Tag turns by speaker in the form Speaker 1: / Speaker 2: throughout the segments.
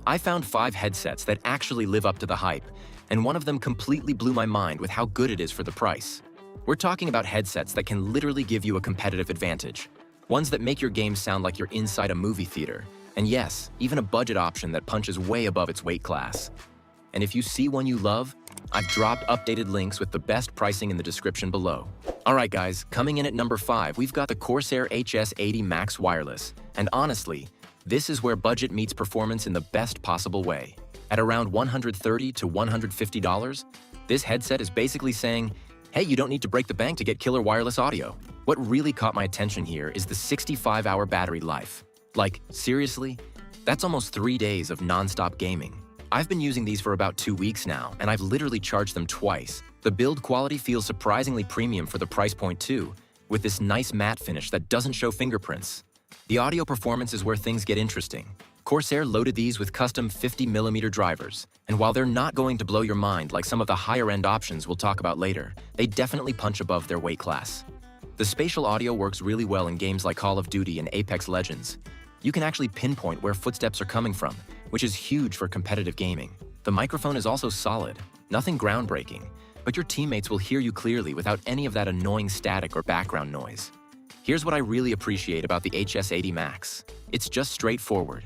Speaker 1: I found 5 headsets that actually live up to the hype, and one of them completely blew my mind with how good it is for the price. We're talking about headsets that can literally give you a competitive advantage. Ones that make your game sound like you're inside a movie theater. And yes, even a budget option that punches way above its weight class. And if you see one you love, I've dropped updated links with the best pricing in the description below. Alright guys, coming in at number 5, we've got the Corsair HS80 Max Wireless. And honestly, this is where budget meets performance in the best possible way. At around $130 to $150, this headset is basically saying, hey, you don't need to break the bank to get killer wireless audio. What really caught my attention here is the 65-hour battery life. Like, seriously? That's almost 3 days of non-stop gaming. I've been using these for about 2 weeks now, and I've literally charged them twice. The build quality feels surprisingly premium for the price point too, with this nice matte finish that doesn't show fingerprints. The audio performance is where things get interesting. Corsair loaded these with custom 50mm drivers, and while they're not going to blow your mind like some of the higher-end options we'll talk about later, they definitely punch above their weight class. The spatial audio works really well in games like Call of Duty and Apex Legends. You can actually pinpoint where footsteps are coming from, which is huge for competitive gaming. The microphone is also solid, nothing groundbreaking, but your teammates will hear you clearly without any of that annoying static or background noise. Here's what I really appreciate about the HS80 Max. It's just straightforward.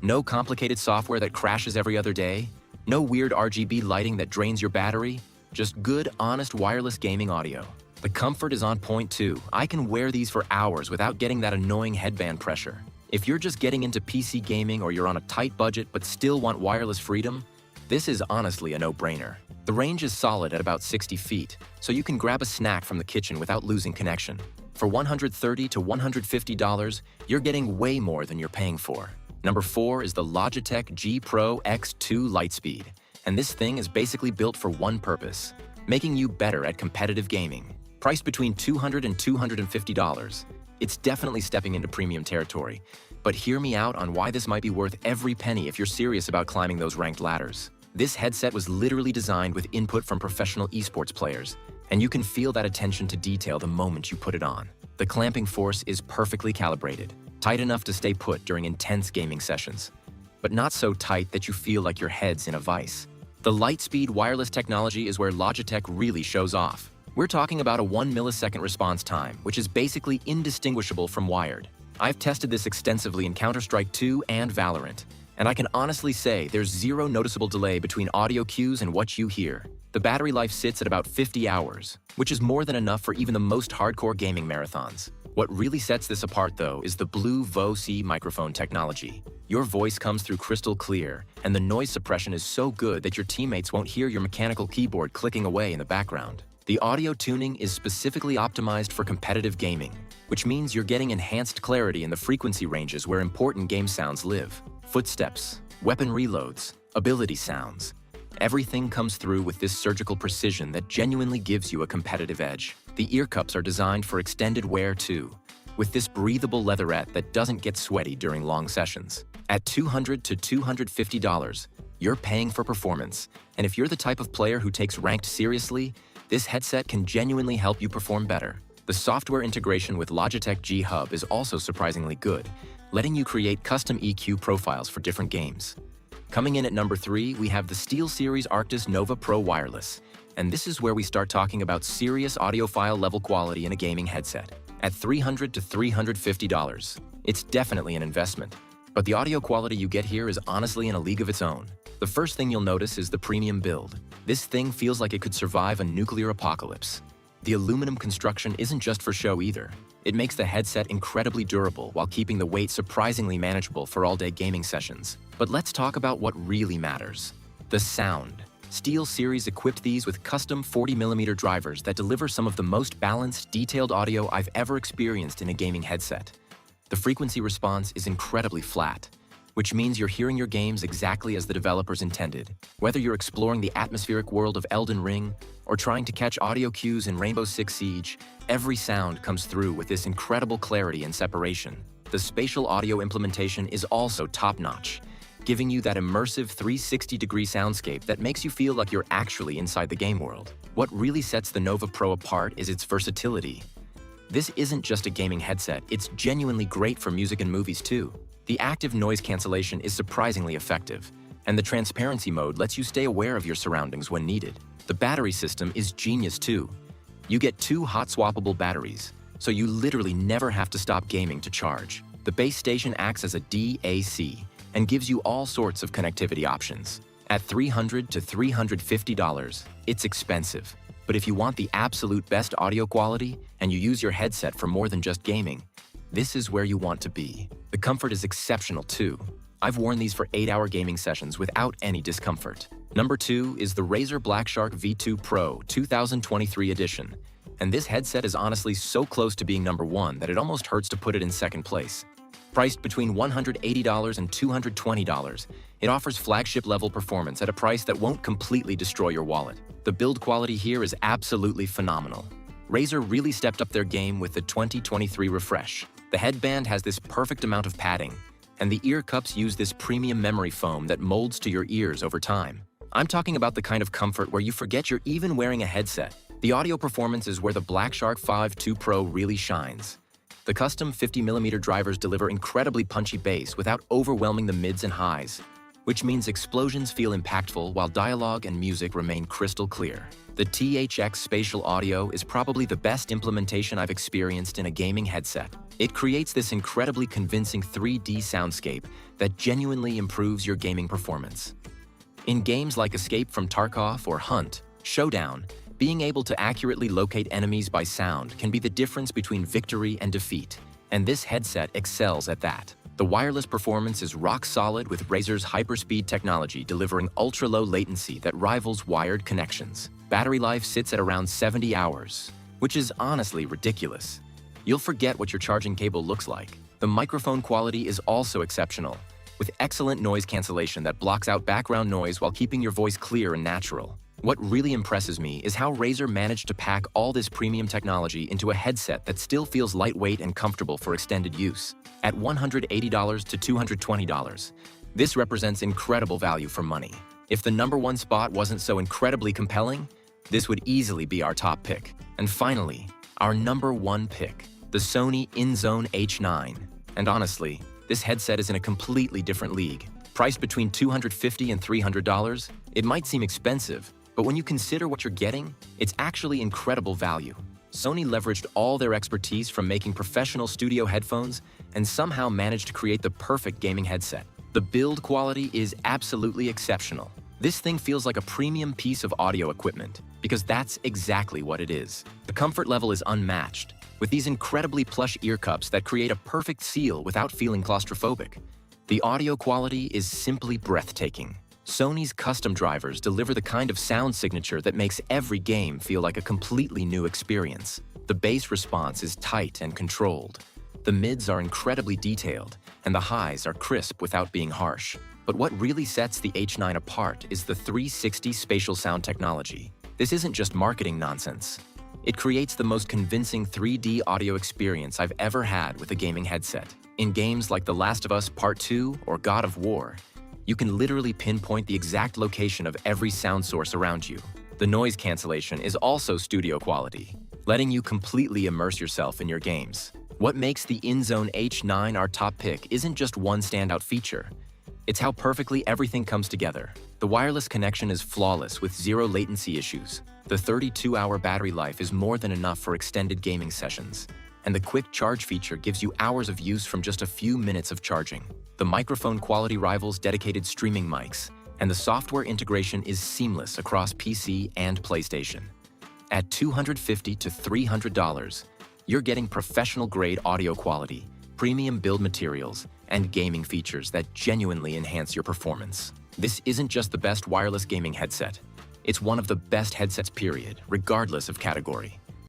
Speaker 1: No complicated software that crashes every other day, no weird RGB lighting that drains your battery, just good, honest wireless gaming audio. The comfort is on point too. I can wear these for hours without getting that annoying headband pressure. If you're just getting into PC gaming or you're on a tight budget but still want wireless freedom, this is honestly a no-brainer. The range is solid at about 60 feet, so you can grab a snack from the kitchen without losing connection. For $130 to $150, you're getting way more than you're paying for. Number 4 is the Logitech G Pro X2 LIGHTSPEED, and this thing is basically built for one purpose, making you better at competitive gaming. Priced between $200 and $250, it's definitely stepping into premium territory, but hear me out on why this might be worth every penny if you're serious about climbing those ranked ladders. This headset was literally designed with input from professional esports players, and you can feel that attention to detail the moment you put it on. The clamping force is perfectly calibrated, tight enough to stay put during intense gaming sessions, but not so tight that you feel like your head's in a vice. The LIGHTSPEED wireless technology is where Logitech really shows off. We're talking about a 1 millisecond response time, which is basically indistinguishable from wired. I've tested this extensively in Counter-Strike 2 and Valorant, and I can honestly say there's zero noticeable delay between audio cues and what you hear. The battery life sits at about 50 hours, which is more than enough for even the most hardcore gaming marathons. What really sets this apart, though, is the Blue VoC microphone technology. Your voice comes through crystal clear, and the noise suppression is so good that your teammates won't hear your mechanical keyboard clicking away in the background. The audio tuning is specifically optimized for competitive gaming, which means you're getting enhanced clarity in the frequency ranges where important game sounds live. Footsteps, weapon reloads, ability sounds. Everything comes through with this surgical precision that genuinely gives you a competitive edge. The ear cups are designed for extended wear too, with this breathable leatherette that doesn't get sweaty during long sessions. At $200 to $250, you're paying for performance, and if you're the type of player who takes ranked seriously, this headset can genuinely help you perform better. The software integration with Logitech G Hub is also surprisingly good, letting you create custom EQ profiles for different games. Coming in at number 3, we have the SteelSeries Arctis Nova Pro Wireless, and this is where we start talking about serious audiophile level quality in a gaming headset. At $300 to $350, it's definitely an investment, but the audio quality you get here is honestly in a league of its own. The first thing you'll notice is the premium build. This thing feels like it could survive a nuclear apocalypse. The aluminum construction isn't just for show either. It makes the headset incredibly durable while keeping the weight surprisingly manageable for all-day gaming sessions. But let's talk about what really matters: the sound. SteelSeries equipped these with custom 40mm drivers that deliver some of the most balanced, detailed audio I've ever experienced in a gaming headset. The frequency response is incredibly flat, which means you're hearing your games exactly as the developers intended. Whether you're exploring the atmospheric world of Elden Ring or trying to catch audio cues in Rainbow Six Siege, every sound comes through with this incredible clarity and separation. The spatial audio implementation is also top-notch, giving you that immersive 360-degree soundscape that makes you feel like you're actually inside the game world. What really sets the Nova Pro apart is its versatility. This isn't just a gaming headset, it's genuinely great for music and movies too. The active noise cancellation is surprisingly effective, And the transparency mode lets you stay aware of your surroundings when needed. The battery system is genius too. You get 2 hot-swappable batteries, so you literally never have to stop gaming to charge. The base station acts as a DAC and gives you all sorts of connectivity options. At $300 to $350, it's expensive. But if you want the absolute best audio quality and you use your headset for more than just gaming, this is where you want to be. The comfort is exceptional too. I've worn these for 8-hour gaming sessions without any discomfort. Number 2 is the Razer BlackShark V2 Pro 2023 edition. And this headset is honestly so close to being number 1 that it almost hurts to put it in second place. Priced between $180 and $220, it offers flagship-level performance at a price that won't completely destroy your wallet. The build quality here is absolutely phenomenal. Razer really stepped up their game with the 2023 refresh. The headband has this perfect amount of padding, and the ear cups use this premium memory foam that molds to your ears over time. I'm talking about the kind of comfort where you forget you're even wearing a headset. The audio performance is where the BlackShark 5 Pro really shines. The custom 50mm drivers deliver incredibly punchy bass without overwhelming the mids and highs, which means explosions feel impactful while dialogue and music remain crystal clear. The THX spatial audio is probably the best implementation I've experienced in a gaming headset. It creates this incredibly convincing 3D soundscape that genuinely improves your gaming performance. In games like Escape from Tarkov or Hunt, Showdown, being able to accurately locate enemies by sound can be the difference between victory and defeat, and this headset excels at that. The wireless performance is rock solid with Razer's HyperSpeed technology delivering ultra-low latency that rivals wired connections. Battery life sits at around 70 hours, which is honestly ridiculous. You'll forget what your charging cable looks like. The microphone quality is also exceptional, with excellent noise cancellation that blocks out background noise while keeping your voice clear and natural. What really impresses me is how Razer managed to pack all this premium technology into a headset that still feels lightweight and comfortable for extended use. At $180 to $220, this represents incredible value for money. If the number 1 spot wasn't so incredibly compelling, this would easily be our top pick. And finally, our number 1 pick, the Sony InZone H9. And honestly, this headset is in a completely different league. Priced between $250 and $300, it might seem expensive, but when you consider what you're getting, it's actually incredible value. Sony leveraged all their expertise from making professional studio headphones and somehow managed to create the perfect gaming headset. The build quality is absolutely exceptional. This thing feels like a premium piece of audio equipment, because that's exactly what it is. The comfort level is unmatched, with these incredibly plush ear cups that create a perfect seal without feeling claustrophobic. The audio quality is simply breathtaking. Sony's custom drivers deliver the kind of sound signature that makes every game feel like a completely new experience. The bass response is tight and controlled. The mids are incredibly detailed, and the highs are crisp without being harsh. But what really sets the H9 apart is the 360 spatial sound technology. This isn't just marketing nonsense. It creates the most convincing 3D audio experience I've ever had with a gaming headset. In games like The Last of Us Part 2 or God of War, you can literally pinpoint the exact location of every sound source around you. The noise cancellation is also studio quality, letting you completely immerse yourself in your games. What makes the InZone H9 our top pick isn't just one standout feature. It's how perfectly everything comes together. The wireless connection is flawless with 0 latency issues. The 32-hour battery life is more than enough for extended gaming sessions. And the quick charge feature gives you hours of use from just a few minutes of charging. The microphone quality rivals dedicated streaming mics, and the software integration is seamless across PC and PlayStation. At $250 to $300, you're getting professional-grade audio quality, premium build materials, and gaming features that genuinely enhance your performance. This isn't just the best wireless gaming headset. It's one of the best headsets period, regardless of category.